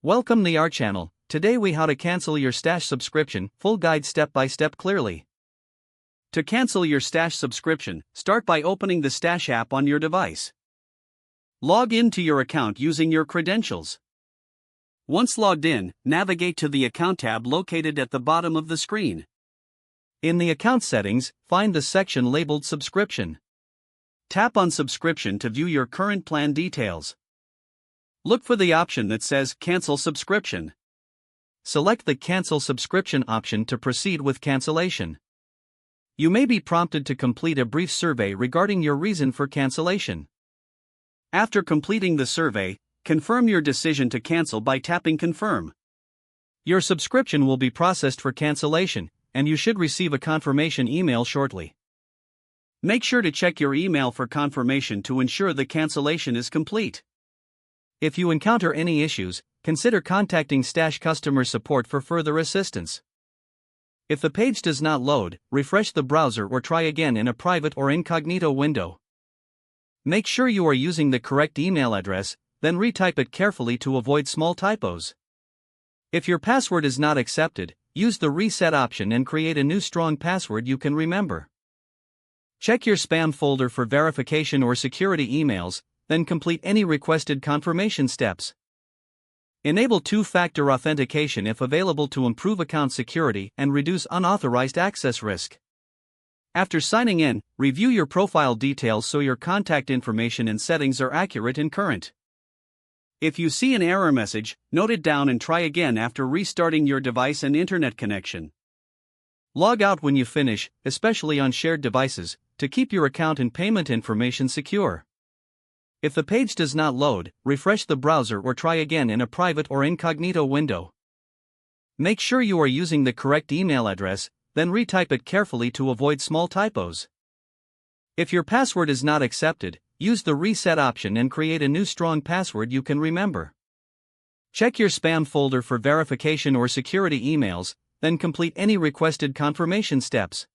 Welcome to our channel. Today we how to cancel your Stash subscription, full guide step by step clearly. To cancel your Stash subscription, start by opening the Stash app on your device. Log in to your account using your credentials. Once logged in, navigate to the account tab located at the bottom of the screen. In the account settings, find the section labeled subscription. Tap on subscription to view your current plan details. Look for the option that says Cancel Subscription. Select the Cancel Subscription option to proceed with cancellation. You may be prompted to complete a brief survey regarding your reason for cancellation. After completing the survey, confirm your decision to cancel by tapping Confirm. Your subscription will be processed for cancellation, and you should receive a confirmation email shortly. Make sure to check your email for confirmation to ensure the cancellation is complete. If you encounter any issues, consider contacting Stash customer support for further assistance. If the page does not load, refresh the browser or try again in a private or incognito window. Make sure you are using the correct email address, then retype it carefully to avoid small typos. If your password is not accepted, use the reset option and create a new strong password you can remember. Check your spam folder for verification or security emails, then complete any requested confirmation steps. Enable two-factor authentication if available to improve account security and reduce unauthorized access risk. After signing in, review your profile details so your contact information and settings are accurate and current. If you see an error message, note it down and try again after restarting your device and internet connection. Log out when you finish, especially on shared devices, to keep your account and payment information secure. If the page does not load, refresh the browser or try again in a private or incognito window. Make sure you are using the correct email address, then retype it carefully to avoid small typos. If your password is not accepted, use the reset option and create a new strong password you can remember. Check your spam folder for verification or security emails, then complete any requested confirmation steps.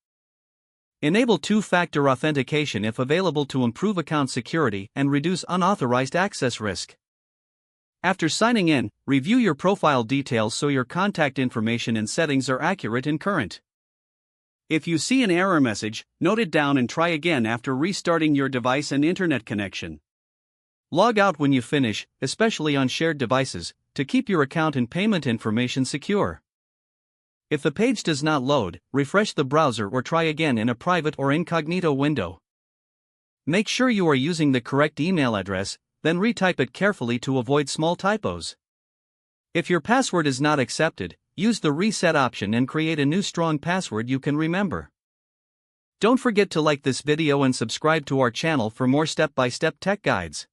Enable two-factor authentication if available to improve account security and reduce unauthorized access risk. After signing in, review your profile details so your contact information and settings are accurate and current. If you see an error message, note it down and try again after restarting your device and internet connection. Log out when you finish, especially on shared devices, to keep your account and payment information secure. If the page does not load, refresh the browser or try again in a private or incognito window. Make sure you are using the correct email address, then retype it carefully to avoid small typos. If your password is not accepted, use the reset option and create a new strong password you can remember. Don't forget to like this video and subscribe to our channel for more step-by-step tech guides.